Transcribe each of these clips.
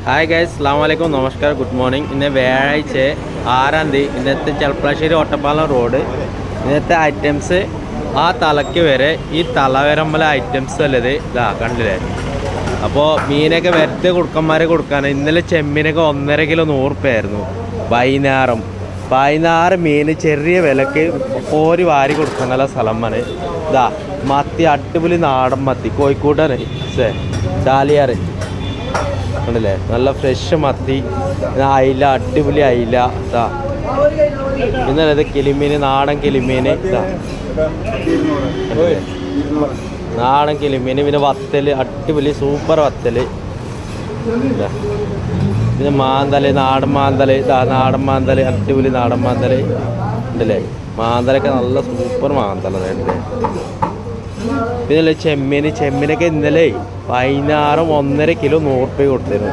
Hi guys, അസ്സലാമു അലൈക്കും, നമസ്കാരം, ഗുഡ് മോർണിംഗ്. ഇന്ന് വ്യാഴാഴ്ച 6-ാം തീയതി. ഇന്നത്തെ ചെർപ്പളശ്ശേരി ഒറ്റപ്പാലം റോഡ്. ഇന്നത്തെ ഐറ്റംസ് ആ തലയ്ക്ക് വരെ ഈ തലവരമ്പല ഐറ്റംസ് അല്ലത് ഇതാ കണ്ടില്ലേ. അപ്പോൾ മീനൊക്കെ വരത്തെ കുടുക്കന്മാരെ കൊടുക്കാൻ ഇന്നലെ ചെമ്മീനൊക്കെ 1.5 കിലോ 100 രൂപയായിരുന്നു. വൈകുന്നേരം മീൻ ചെറിയ വിലക്ക് കോരി വാരി കൊടുക്കുന്ന സ്ഥലമാണ് ഇതാ. മത്തി അടിപൊളി നാടൻ മത്തി, കോഴിക്കോടാണ്, ചാലിയാർ കണ്ടില്ലേ. നല്ല ഫ്രഷ് മത്തി, അയില, അടിപൊളി അയില ഇതാ. ഇന്നലെ ഇത് കിളിമീൻ, നാടൻ കിളിമീൻ ഇതാ, നാടൻ കിളിമീൻ. പിന്നെ വത്തൽ, അടിപൊളി സൂപ്പർ വത്തൽ ഇതാ. പിന്നെ മാന്തല്, നാടൻ മാന്തല് ഇതാ, നാടൻ മാന്തല്, അടിപൊളി നാടൻ മാന്തല് ഉണ്ടല്ലേ. മാന്തലൊക്കെ നല്ല സൂപ്പർ മാന്തലുണ്ട്. പിന്നെ ചെമ്മീനൊക്കെ ഇന്നലെ വൈകുന്നേരം 1.5 കിലോ 100 രൂപ കൊടുത്തിരുന്നു.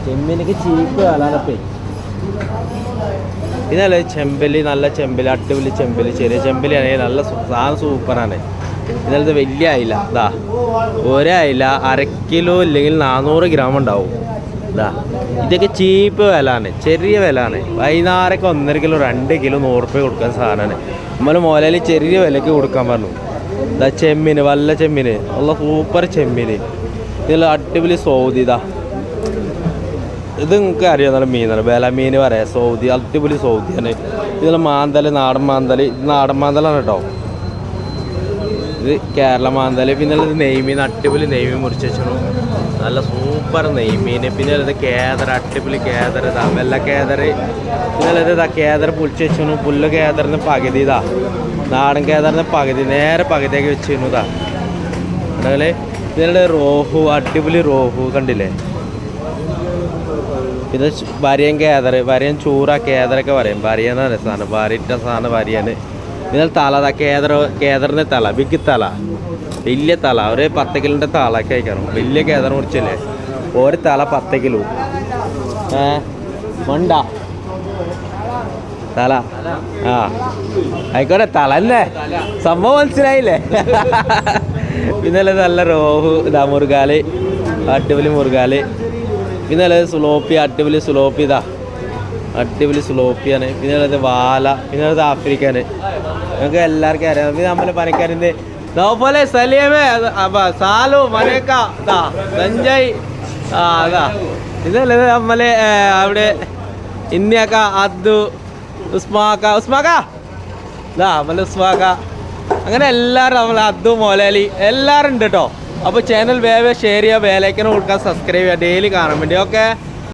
ചെമ്മീനൊക്കെ ചീപ്പ് കാലാണപ്പേ. ഇന്നലെ ചെമ്പലി, നല്ല ചെമ്പലി, അടിപൊളി ചെമ്പലി, ചെറിയ ചെമ്പലി ആണെങ്കിൽ നല്ല സാധനം സൂപ്പറാണ്. ഇന്നലത്തെ വലിയ അയില ഇതാ, ഒരയില 1/2 കിലോ ഇല്ലെങ്കിൽ 400 ഗ്രാം ഉണ്ടാവും ഇതാ. ഇതൊക്കെ ചീപ്പ് വിലയാണ്, ചെറിയ വിലയാണ്. വൈകുന്നേരമൊക്കെ 1.5 കിലോ 2 കിലോ 100 രൂപ കൊടുക്കാൻ സാധനമാണ്. നമ്മൾ മുലയിൽ ചെറിയ വിലക്ക് കൊടുക്കാൻ പറഞ്ഞു ഇതാ. ചെമ്മീൻ, വല്ല ചെമ്മീൻ, നല്ല സൂപ്പർ ചെമ്മീൻ. ഇതിൽ അടിപൊളി സൗദി ഇതാ. ഇത് നിങ്ങൾക്ക് അറിയാം, നല്ല മീനാണ്, വില മീൻ പറയാം, സൗദി, അടിപൊളി സൗദിയാണ്. ഇതിൽ മാന്തൽ, നാടൻ മാന്തൽ, ഇത് നാടൻ മാന്തലാണ് കേട്ടോ. ഇത് കേരള മാന്തൽ. പിന്നെ ഇത് നെയ്മീൻ, അടിപൊളി നെയ്മീൻ മുറിച്ച് വെച്ചു, നല്ല സൂപ്പർ നെയ്മീൻ. പിന്നെ ഇത് കേദർ, അടിപൊളി കേദർ ഇതാ, വെള്ള കേദർ. പിന്നെ ഇതാ കേദർ പൊളിച്ച് വെച്ചു, പുല്ല് കേദറിന് പകുതി ഇതാ, നാടൻ കേദറിന് പകുതി, നേരെ പകുതിയൊക്കെ വെച്ചിരുന്നു ഇതാ. അതുപോലെ ഇതിൻ്റെ റോഹു, അടിപൊളി റോഹു കണ്ടില്ലേ. പിന്നെ വരിയൻ കേദർ, വരിയൻ ചൂറ കേദറൊക്കെ പറയും, വരിയെന്നാണ് സാധനം, വരിട്ട സാധനം വരിയാണ്. ഇതിൽ തല കേദറിൻ്റെ തല, ബിഗ് തല, വലിയ തല, ഒരു 10 കിലോൻ്റെ തലയൊക്കെ കഴിക്കണം. വലിയ കേദർ മുറിച്ചല്ലേ, ഒരു തല 10 കിലോ. മണ്ട തല, ആ ആയിക്കോട്ടെ, തല അല്ലേ സംഭവം, മനസ്സിലായില്ലേ. പിന്നല്ലേ നല്ല റോഹു ഇതാ, മുറുകാല്, അടിപൊളി മുറുകാല്. പിന്നല്ലേ സുലോപ്പി, അടിപൊളി സുലോപ്പി ഇതാ, അടിപൊളി സുലോപ്പിയാണ്. പിന്നെ ഉള്ളത് വാല, പിന്നെ ഉള്ളത് ആഫ്രിക്കന്, നമുക്ക് എല്ലാവർക്കും അറിയാം. പിന്നെ നമ്മളെ പണിക്കാരിൻ്റെ പോലെ സലിയമേ, സാലു, മനേക്ക ഇതാ, സഞ്ജയ് അതാ. ഇതല്ലേ നമ്മളെ അവിടെ ഇന്ത്യക്ക, അദ്ദു, ഉസ്മാക്ക ഇതാ, നമ്മളെ ഉസ്മാക്ക. അങ്ങനെ എല്ലാവരും, നമ്മളെ അദ്ദു, മൊലാലി എല്ലാവരും ഉണ്ട് കേട്ടോ. അപ്പോൾ ചാനൽ വേഗം ഷെയർ ചെയ്യുക, ബെലൈക്കൻ കൊടുക്കുക, സബ്സ്ക്രൈബ് ചെയ്യുക, ഡെയിലി കാണാൻ വേണ്ടി. ഓക്കെ.